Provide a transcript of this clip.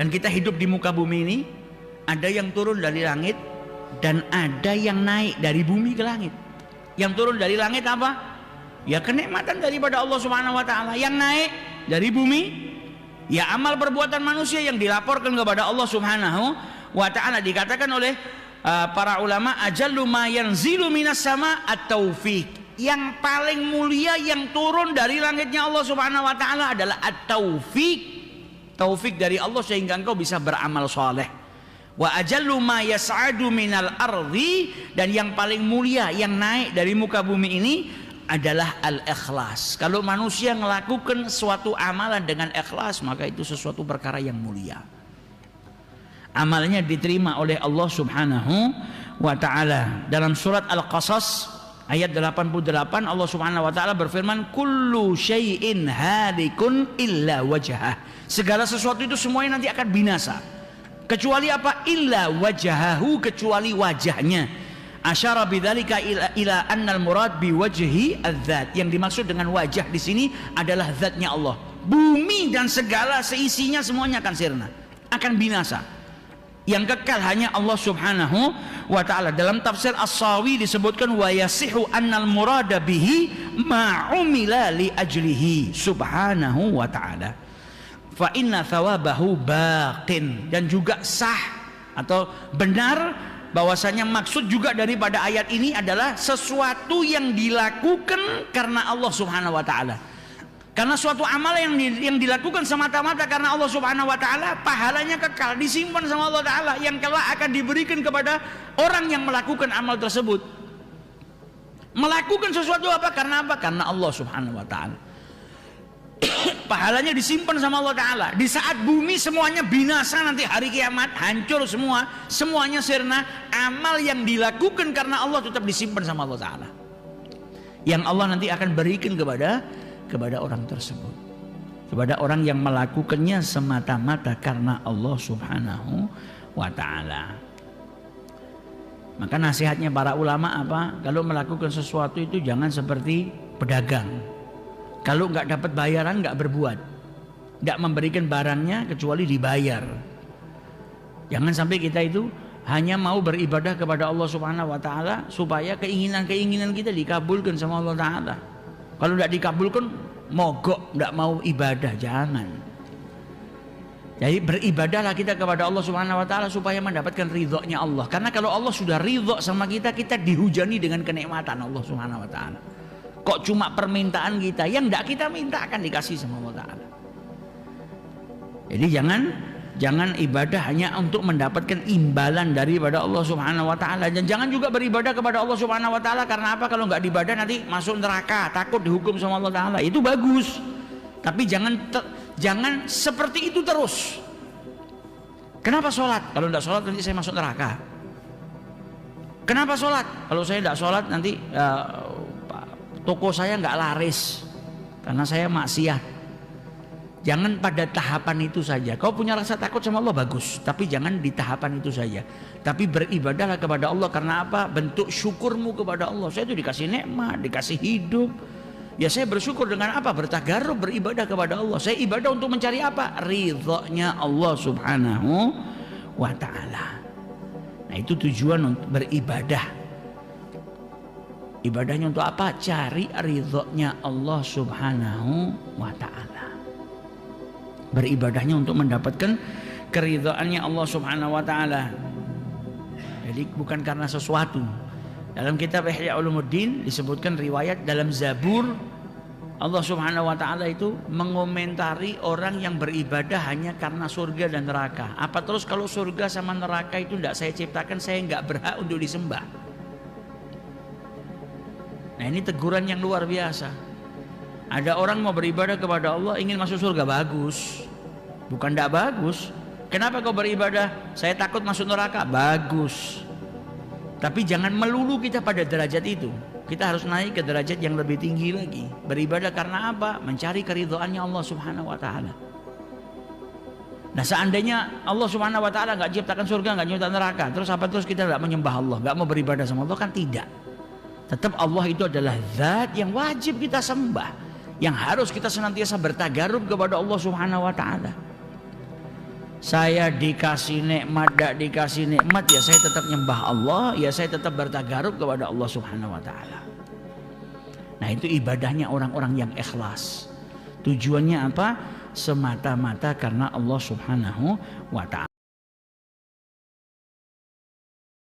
Dan kita hidup di muka bumi ini, ada yang turun dari langit dan ada yang naik dari bumi ke langit. Yang turun dari langit apa? Ya kenikmatan daripada Allah Subhanahu wa taala. Yang naik dari bumi ya amal perbuatan manusia yang dilaporkan kepada Allah Subhanahu wa taala. Dikatakan oleh para ulama, ajallu ma yanzilu minas sama at-taufiq. Yang paling mulia yang turun dari langitnya Allah Subhanahu wa taala adalah at-taufiq. Taufik dari Allah sehingga engkau bisa beramal soleh. Wa ajallu ma yas'adu minal ardi, dan yang paling mulia yang naik dari muka bumi ini adalah al-ikhlas. Kalau manusia melakukan suatu amalan dengan ikhlas, maka itu sesuatu perkara yang mulia. Amalnya diterima oleh Allah Subhanahu wa taala. Dalam surat Al-Qasas ayat 88 Allah Subhanahu wa taala berfirman, kullu syai'in halikun illa wajhah. Segala sesuatu itu semuanya nanti akan binasa. Kecuali apa? Illa wajahahu, kecuali wajahnya. Asyara bidzalika ila annal murad biwajhi adzat. Yang dimaksud dengan wajah di sini adalah zatnya Allah. Bumi dan segala seisinya semuanya akan sirna, akan binasa. Yang kekal hanya Allah Subhanahu wa taala. Dalam tafsir As-Sawi disebutkan wa yasihu annal murada bihi ma umila li ajlihi subhanahu wa taala. Fa inna thawabahu baqin, dan juga sah atau benar bahwasanya maksud juga daripada ayat ini adalah sesuatu yang dilakukan karena Allah Subhanahu wa taala. Karena suatu amal yang dilakukan semata-mata karena Allah Subhanahu wa taala, pahalanya kekal, disimpan sama Allah taala, yang kelak akan diberikan kepada orang yang melakukan amal tersebut. Melakukan sesuatu apa? Karena apa? Karena Allah Subhanahu wa taala. Pahalanya disimpan sama Allah taala. Di saat bumi semuanya binasa nanti hari kiamat, hancur semua, semuanya sirna, amal yang dilakukan karena Allah tetap disimpan sama Allah taala, yang Allah nanti akan berikan kepada orang tersebut, kepada orang yang melakukannya semata-mata karena Allah Subhanahu wa taala. Maka nasihatnya para ulama apa? Kalau melakukan sesuatu itu jangan seperti pedagang. Kalau nggak dapat bayaran nggak berbuat, nggak memberikan barangnya kecuali dibayar. Jangan sampai kita itu hanya mau beribadah kepada Allah Subhanahu wa taala supaya keinginan-keinginan kita dikabulkan sama Allah taala. Kalau nggak dikabulkan, mogok, nggak mau ibadah, jangan. Jadi beribadahlah kita kepada Allah Subhanahu wa taala supaya mendapatkan ridhonya Allah. Karena kalau Allah sudah ridho sama kita, kita dihujani dengan kenikmatan Allah Subhanahu wa taala. Kok cuma permintaan kita yang tidak kita minta akan dikasih sama Allah taala. Jadi jangan ibadah hanya untuk mendapatkan imbalan daripada Allah Subhanahu wa taala, dan jangan juga beribadah kepada Allah Subhanahu wa taala karena apa? Kalau nggak diibadah nanti masuk neraka, takut dihukum sama Allah taala. Itu bagus. Tapi jangan seperti itu terus. Kenapa sholat? Kalau tidak sholat nanti saya masuk neraka. Kenapa sholat? Kalau saya tidak sholat nanti toko saya nggak laris karena saya maksiat. Jangan pada tahapan itu saja. Kau punya rasa takut sama Allah bagus, tapi jangan di tahapan itu saja. Tapi beribadahlah kepada Allah karena apa? Bentuk syukurmu kepada Allah. Saya itu dikasih nikmat, dikasih hidup. Ya saya bersyukur dengan apa? Bertagarub, beribadah kepada Allah. Saya ibadah untuk mencari apa? Ridhonya Allah Subhanahu wa taala. Nah, itu tujuan untuk beribadah. Ibadahnya untuk apa? Cari ridhonya Allah Subhanahu wa ta'ala. Beribadahnya untuk mendapatkan keridhoannya Allah Subhanahu wa ta'ala. Jadi bukan karena sesuatu. Dalam kitab Ihya Ulumuddin disebutkan riwayat dalam Zabur, Allah Subhanahu wa ta'ala itu mengomentari orang yang beribadah hanya karena surga dan neraka. Apa terus kalau surga sama neraka itu tidak saya ciptakan, saya nggak berhak untuk disembah? Nah, ini teguran yang luar biasa. Ada orang mau beribadah kepada Allah ingin masuk surga, bagus. Bukan tidak bagus. Kenapa kau beribadah? Saya takut masuk neraka, bagus. Tapi jangan melulu kita pada derajat itu. Kita harus naik ke derajat yang lebih tinggi lagi. Beribadah karena apa? Mencari keridhoannya Allah Subhanahu wa taala. Nah, seandainya Allah Subhanahu wa taala nggak ciptakan surga, nggak ciptakan neraka, terus apa? Terus kita nggak menyembah Allah, nggak mau beribadah sama Allah, kan tidak. Tetap Allah itu adalah zat yang wajib kita sembah, yang harus kita senantiasa bertagarub kepada Allah Subhanahu wa taala. Saya dikasih nikmat, tidak dikasih nikmat, ya saya tetap nyembah Allah, ya saya tetap bertagarub kepada Allah Subhanahu wa taala. Nah, itu ibadahnya orang-orang yang ikhlas. Tujuannya apa? Semata-mata karena Allah Subhanahu wa taala.